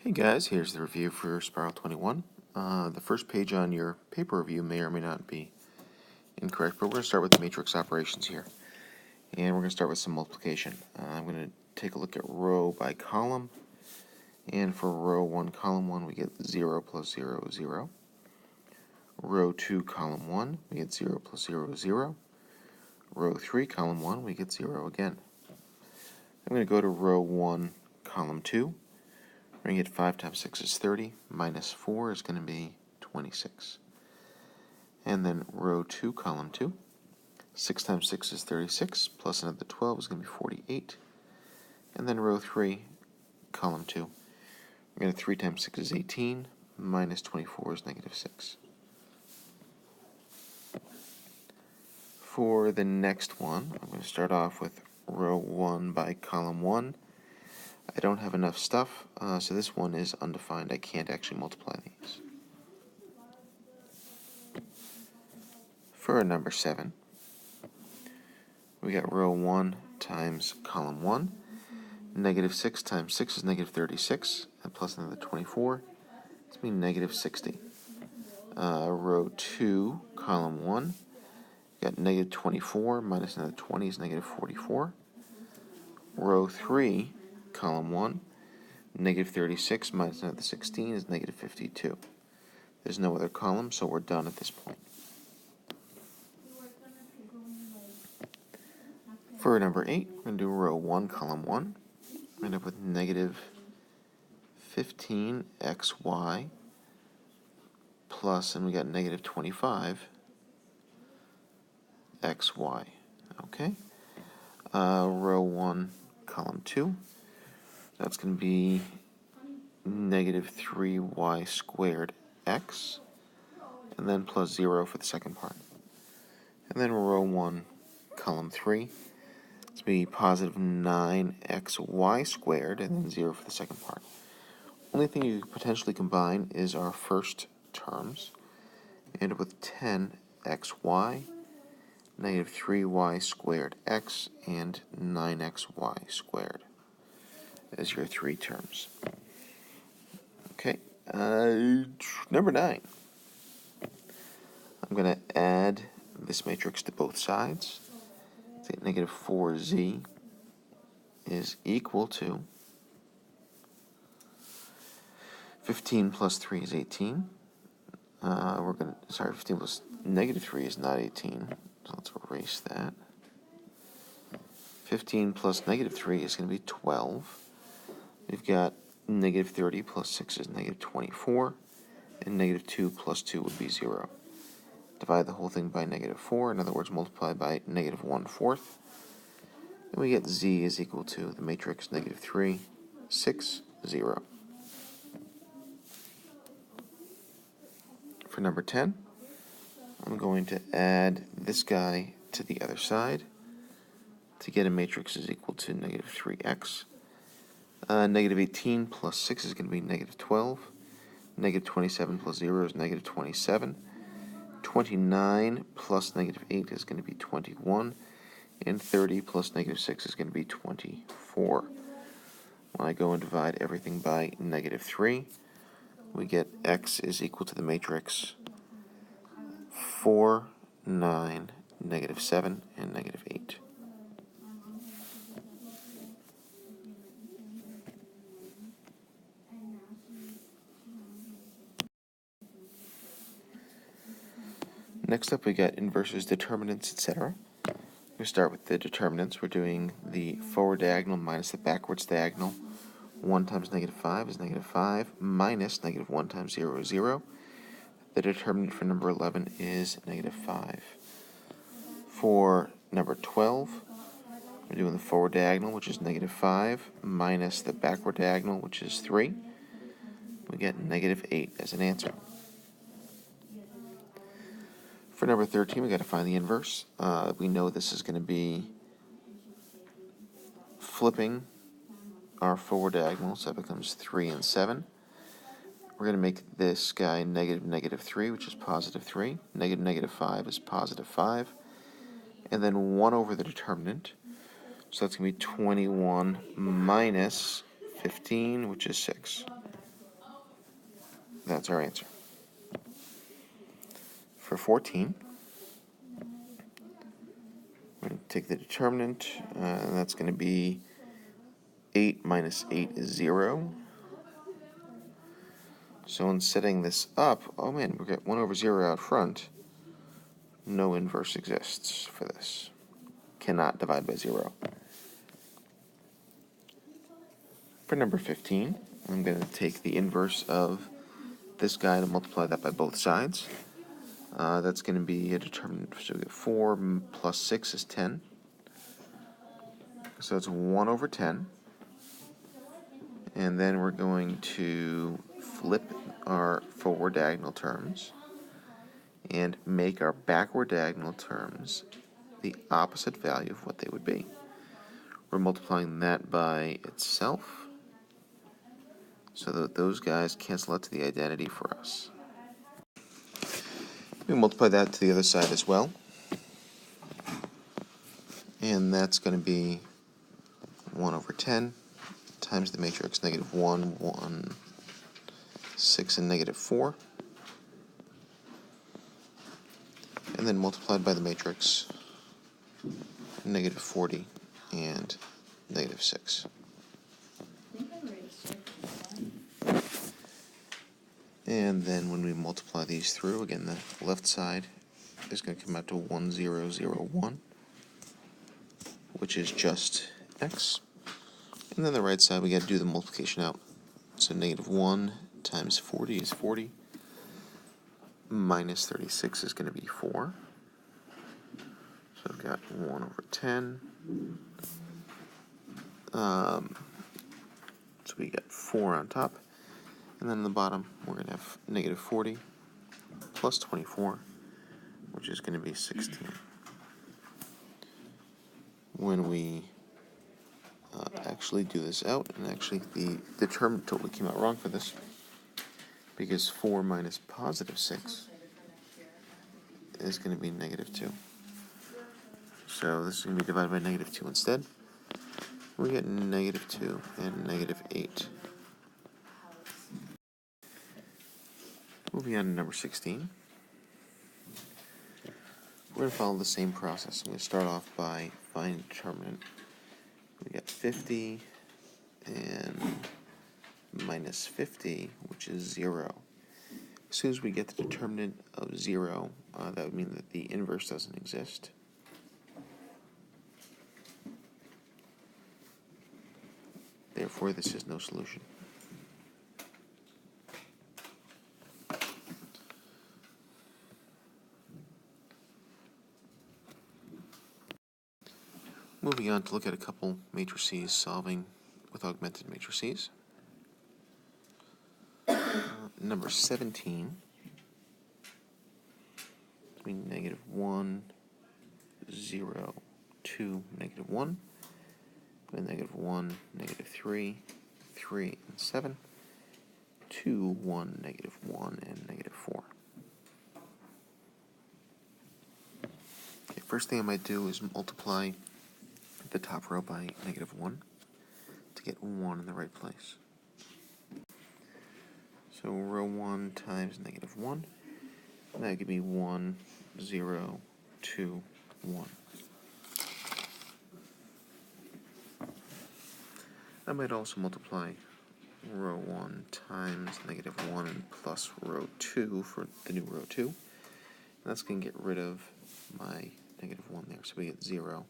Hey guys, here's the review for Spiral 21. The first page on your paper review may or may not be incorrect, but we're going to start with the matrix operations here. And we're going to start with some multiplication. I'm going to take a look at row by column. And for row 1, column 1, we get 0 plus 0, 0. Row 2, column 1, we get 0 plus 0, 0. Row 3, column 1, we get 0 again. I'm going to go to row 1, column 2. We're going to get 5 times 6 is 30, minus 4 is going to be 26. And then row 2, column 2, 6 times 6 is 36, plus another 12 is going to be 48. And then row 3, column 2, we're going to 3 times 6 is 18, minus 24 is negative 6. For the next one, I'm going to start off with row 1 by column 1. I don't have enough stuff, so this one is undefined. I can't actually multiply these. For number 7, we got row 1 times column 1. Negative 6 times 6 is negative 36, and plus another 24. It's going to be negative 60. Row 2, column 1, we got negative 24 minus another 20 is negative 44. Row 3, column 1, negative 36 minus another 16 is negative 52. There's no other column, so we're done at this point. For number 8, we're going to do row 1, column 1. We end up with negative 15xy plus, and we got negative 25xy. Okay. Row 1, column 2. That's going to be negative 3y squared x, and then plus 0 for the second part. And then row 1, column 3. It's going to be positive 9xy squared, and then 0 for the second part. Only thing you could potentially combine is our first terms. You end up with 10xy, negative 3y squared x, and 9xy squared as your three terms. Okay, number 9. I'm going to add this matrix to both sides. Say negative 4z is equal to 15 plus 3 is 18. 15 plus negative 3 is not 18, so let's erase that. 15 plus negative 3 is going to be 12. We've got negative 30 plus 6 is negative 24, and negative 2 plus 2 would be 0. Divide the whole thing by negative 4, in other words, multiply by negative 1/4. And we get z is equal to the matrix negative 3, 6, 0. For number 10, I'm going to add this guy to the other side to get a matrix is equal to negative 3x. Negative 18 plus 6 is going to be negative 12. Negative 27 plus 0 is negative 27. 29 plus negative 8 is going to be 21. And 30 plus negative 6 is going to be 24. When I go and divide everything by negative 3, we get x is equal to the matrix 4, 9, negative 7, and negative 8. Next up, we got inverses, determinants, etc. We start with the determinants. We're doing the forward diagonal minus the backwards diagonal. 1 times negative 5 is negative 5, minus negative 1 times 0 is 0. The determinant for number 11 is negative 5. For number 12, we're doing the forward diagonal, which is negative 5, minus the backward diagonal, which is 3. We get negative 8 as an answer. For number 13, we've got to find the inverse. We know this is going to be flipping our forward diagonal, so that becomes 3 and 7. We're going to make this guy negative negative 3, which is positive 3. Negative negative 5 is positive 5. And then 1 over the determinant. So that's going to be 21 minus 15, which is 6. That's our answer. For 14, we're going to take the determinant, and that's going to be 8 minus 8 is 0. So in setting this up, oh man, we've got 1 over 0 out front. No inverse exists for this. Cannot divide by 0. For number 15, I'm going to take the inverse of this guy to multiply that by both sides. That's going to be a determinant. So we get 4 plus 6 is 10. So it's 1 over 10. And then we're going to flip our forward diagonal terms and make our backward diagonal terms the opposite value of what they would be. We're multiplying that by itself so that those guys cancel out to the identity for us. We multiply that to the other side as well. And that's going to be 1 over 10 times the matrix negative 1, 1, 6, and negative 4. And then multiplied by the matrix negative 40 and negative 6. And then when we multiply these through, again, the left side is going to come out to 1001, which is just x. And then the right side, we got to do the multiplication out. So negative 1 times 40 is 40. Minus 36 is going to be 4. So I've got 1 over 10. So we got 4 on top. And then on the bottom, we're going to have negative 40 plus 24, which is going to be 16. When we actually do this out, and actually the determinant totally came out wrong for this, because 4 minus positive 6 is going to be negative 2. So this is going to be divided by negative 2 instead. We get negative 2 and negative 8. Moving on to number 16. We're going to follow the same process. I'm going to start off by finding determinant. We got 50 and minus 50, which is 0. As soon as we get the determinant of 0, that would mean that the inverse doesn't exist. Therefore, this is no solution. Moving on to look at a couple matrices solving with augmented matrices. Number 17, between negative 1, 0, 2, negative 1, and negative 1, negative 3, 3, and 7, 2, 1, negative 1, and negative 4. Okay, first thing I might do is multiply the top row by negative 1 to get 1 in the right place. So row 1 times negative 1, and that would give me 1, 0, 2, 1. I might also multiply row 1 times negative 1 and plus row 2 for the new row 2. And that's going to get rid of my negative 1 there. So we get 0.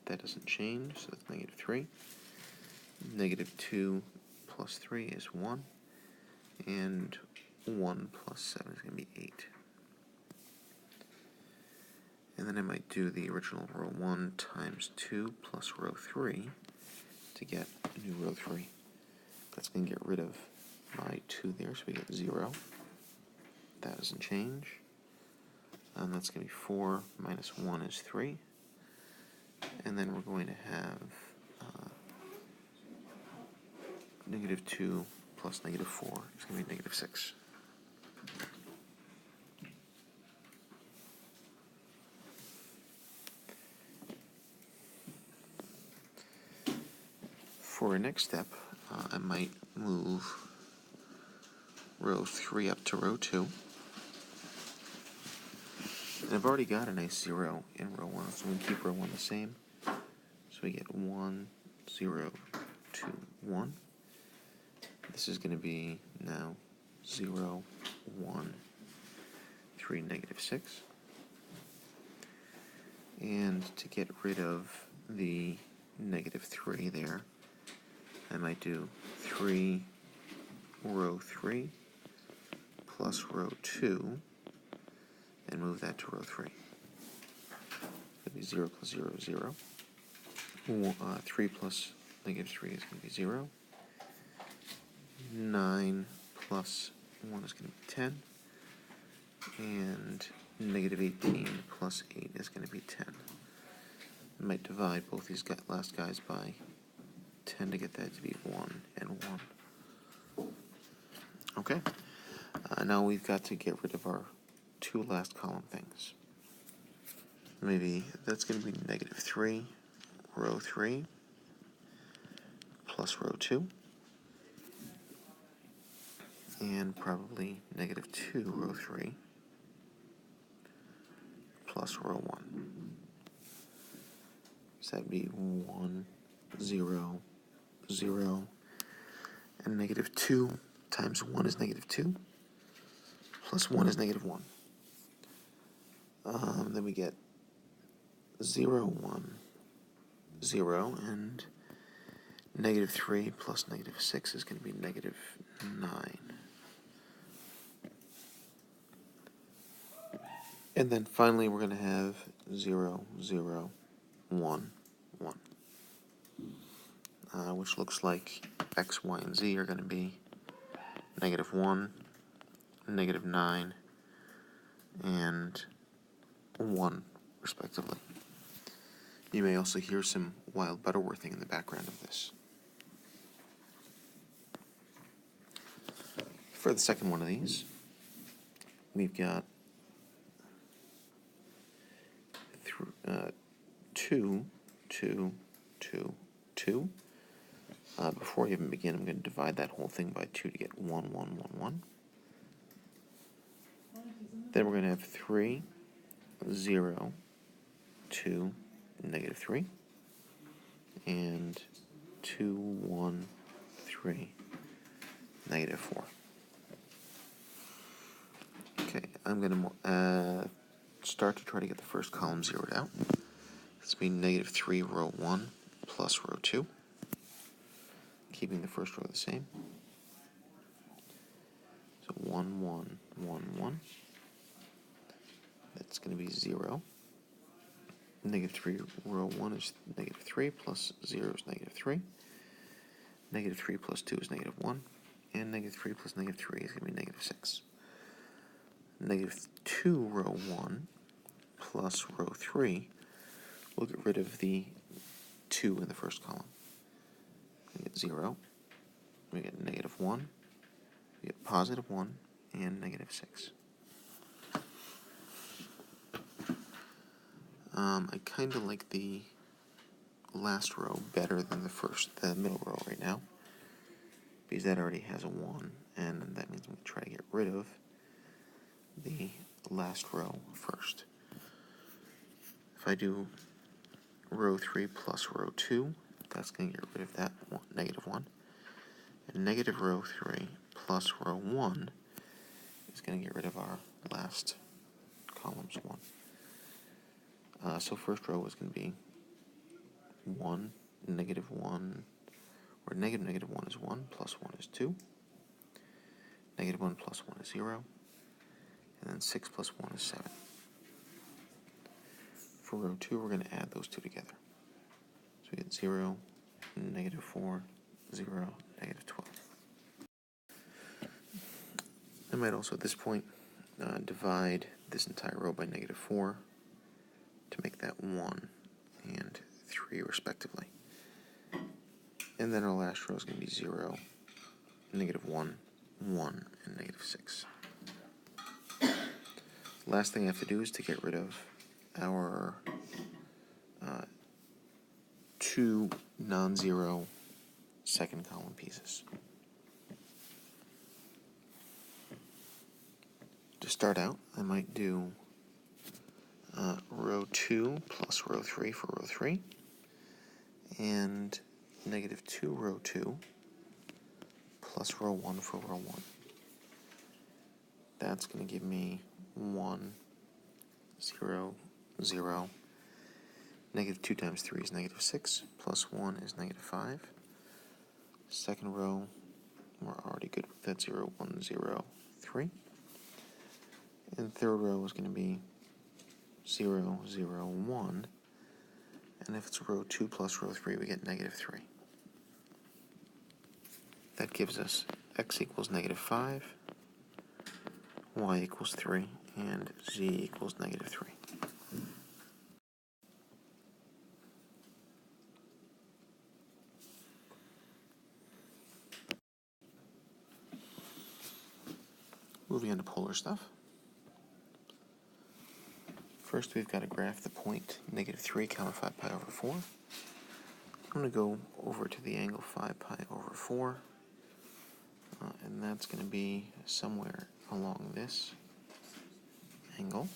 That doesn't change, so that's negative 3. Negative 2 plus 3 is 1. And 1 plus 7 is going to be 8. And then I might do the original row 1 times 2 plus row 3 to get a new row 3. That's going to get rid of my 2 there, so we get 0. That doesn't change. And that's going to be 4 minus 1 is 3. And then we're going to have negative 2 plus negative 4 is going to be negative 6. For our next step, I might move row 3 up to row 2. And I've already got a nice 0 in row 1, so we can keep row 1 the same. So we get 1, 0, 2, 1. This is going to be now 0, 1, 3, negative 6. And to get rid of the negative 3 there, I might do 3, row 3, plus row 2, and move that to row 3. It'll be 0 plus 0 is 0. 3 plus negative 3 is going to be 0. 9 plus 1 is going to be 10. And negative 18 plus 8 is going to be 10. I might divide both these last guys by 10 to get that to be 1 and 1. Okay. Now we've got to get rid of our two last column things. Maybe that's going to be negative 3, row 3, plus row 2, and probably negative 2, row 3, plus row 1. So that'd be 1, 0, 0, and negative 2 times 1 is negative 2, plus 1 is negative 1. Then we get 0, 1, 0, and negative 3 plus negative 6 is going to be negative 9. And then finally we're going to have 0, 0, 1, 1. Which looks like x, y, and z are going to be negative 1, negative 9, and 1, respectively. You may also hear some wild butterworthing in the background of this. For the second one of these, we've got 2, 2, 2, 2. Before I even begin, I'm going to divide that whole thing by 2 to get 1, 1, 1, 1. Then we're going to have 3, 0, 2, negative 3, and 2, 1, 3, negative 4. Okay, I'm going to start to try to get the first column zeroed out. This will be negative 3, row 1, plus row 2, keeping the first row the same. So 1, 1, 1, 1. That's going to be 0. Negative 3, row 1 is negative 3, plus 0 is negative 3. Negative 3 plus 2 is negative 1. And negative 3 plus negative 3 is going to be negative 6. Negative 2, row 1, plus row 3, we'll get rid of the 2 in the first column. We get 0, we get negative 1, we get positive 1, and negative 6. I kind of like the last row better than the middle row right now, because that already has a 1, and that means we try to get rid of the last row first. If I do row 3 plus row 2, that's going to get rid of that one, negative 1. And negative row 3 plus row 1 is going to get rid of our last column's 1. So first row is going to be 1, negative 1, or negative 1 is 1, plus 1 is 2. Negative 1 plus 1 is 0. And then 6 plus 1 is 7. For row 2, we're going to add those two together. So we get 0, negative 4, 0, negative 12. I might also at this point divide this entire row by negative 4 to make that 1 and 3 respectively. And then our last row is going to be 0, negative 1, 1, and negative 6. Last thing I have to do is to get rid of our two non-zero second column pieces. to start out, I might do row 2 plus row 3 for row 3, and negative 2 row 2 plus row 1 for row 1. That's going to give me 1, 0, 0. Negative 2 times 3 is negative 6, plus 1 is negative 5. Second row, we're already good with that, 0, 1, 0, 3. And third row is going to be 0, 0, 1. And if it's row 2 plus row 3, we get negative 3. That gives us x equals negative 5, y equals 3, and z equals negative 3. Moving on to polar stuff. First, we've got to graph the point negative 3 comma 5 pi over 4. I'm going to go over to the angle 5 pi over 4, and that's going to be somewhere along this angle.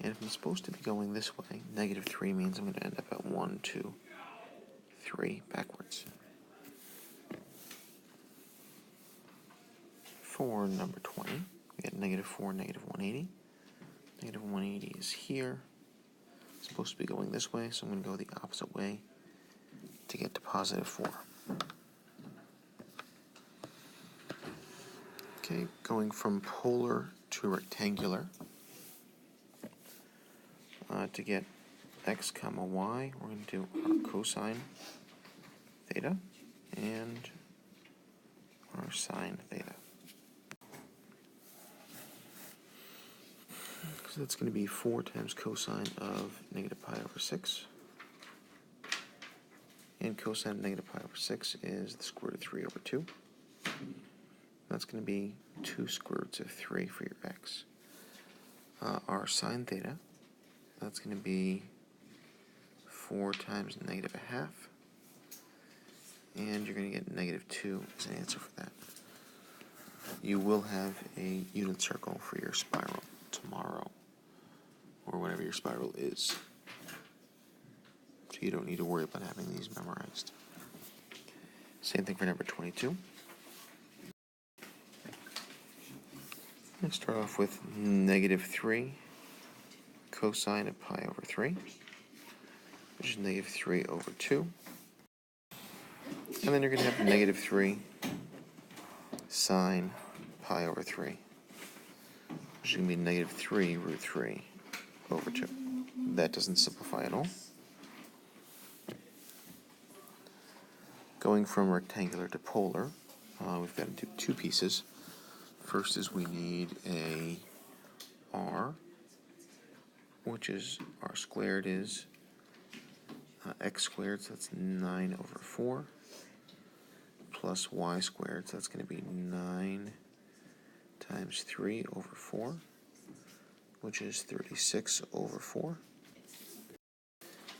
And if I'm supposed to be going this way, negative 3 means I'm going to end up at 1, 2, 3 backwards. For number 20, we get negative 4, negative 180. Negative 180 is here. It's supposed to be going this way, so I'm going to go the opposite way to get to positive 4. Okay, going from polar to rectangular. To get x comma y, we're going to do our cosine theta and our sine theta. So that's going to be 4 times cosine of negative pi over 6. And cosine of negative pi over 6 is the square root of 3 over 2. That's going to be 2 square roots of 3 for your x. Our sine theta, that's going to be 4 times negative a half. And you're going to get negative 2 as an answer for that. You will have a unit circle for your spiral tomorrow, or whatever your spiral is. So you don't need to worry about having these memorized. Same thing for number 22. Let's start off with negative 3 cosine of pi over 3, which is negative 3 over 2. And then you're going to have negative 3 sine pi over 3, which is going to be negative 3 root 3 over 2. That doesn't simplify at all. Going from rectangular to polar, we've got to do 2 pieces. First is we need a r, which is r squared is x squared, so that's 9 over 4, plus y squared, so that's going to be 9 times 3 over 4, which is 36 over 4.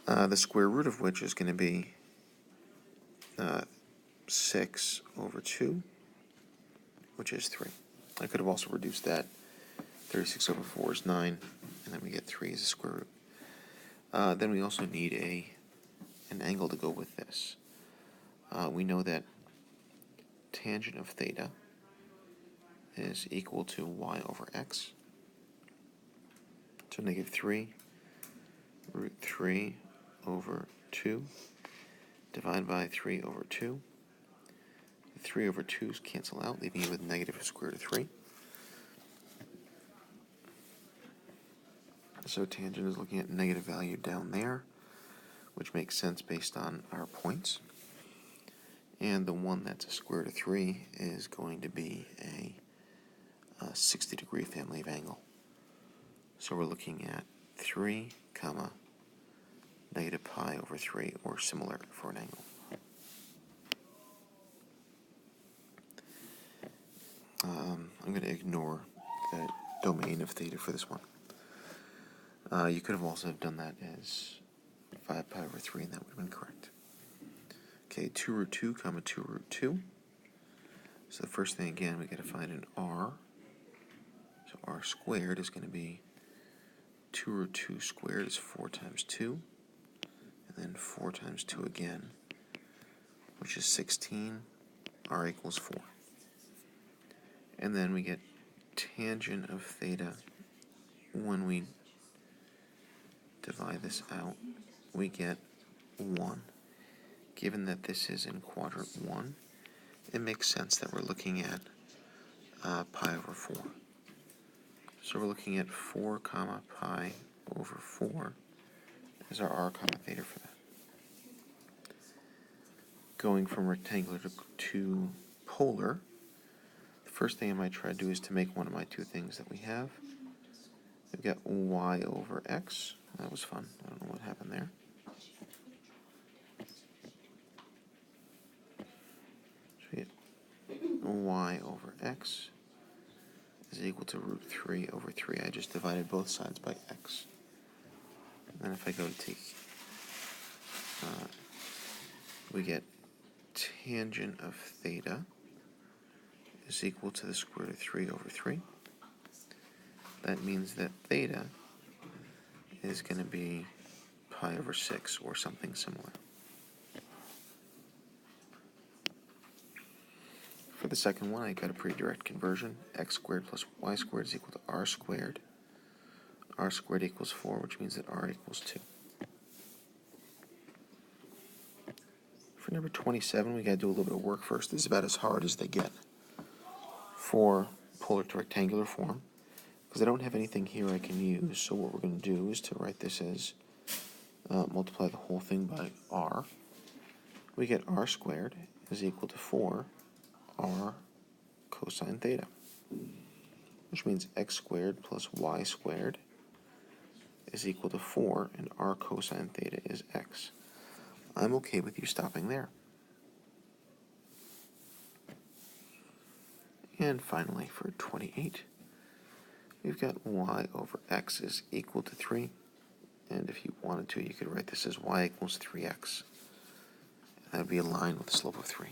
The square root of which is going to be 6 over 2, which is 3. I could have also reduced that. 36 over 4 is 9, and then we get 3 as a square root. Then we also need an angle to go with this. We know that tangent of theta is equal to y over x. So negative 3 root 3 over 2 divided by 3 over 2. The 3 over 2's cancel out, leaving you with negative square root of 3. So tangent is looking at negative value down there, which makes sense based on our points. And the one that's a square root of 3 is going to be a 60-degree family of angle. So we're looking at 3 comma negative pi over 3, or similar for an angle. I'm going to ignore the domain of theta for this one. You could have also done that as 5 pi over 3, and that would have been correct. Okay, 2 root 2 comma 2 root 2. So the first thing, again, we got to find an r. So So r squared is going to be 2 root 2 squared is 4 times 2, and then 4 times 2 again, which is 16, r equals 4. And then we get tangent of theta. When we divide this out, we get 1. Given that this is in quadrant 1, it makes sense that we're looking at pi over 4. So we're looking at 4 comma pi over 4 as our r comma theta for that. Going from rectangular to polar, the first thing I might try to do is to make one of my two things that we have. We've got y over x. That was fun. I don't know what happened there. So we get y over x is equal to root 3 over 3. I just divided both sides by x. And then if I go to take, we get tangent of theta is equal to the square root of 3 over 3. That means that theta is going to be pi over 6 or something similar. For the second one, I got a pretty direct conversion. X squared plus y squared is equal to r squared. R squared equals 4, which means that r equals 2. For number 27, we got to do a little bit of work first. This is about as hard as they get for polar to rectangular form, because I don't have anything here I can use. So what we're going to do is to write this as multiply the whole thing by r. We get r squared is equal to 4 r cosine theta, which means x squared plus y squared is equal to 4, and r cosine theta is x. I'm okay with you stopping there. And finally, for 28, we've got y over x is equal to 3. And if you wanted to, you could write this as y equals 3x. That would be a line with a slope of 3.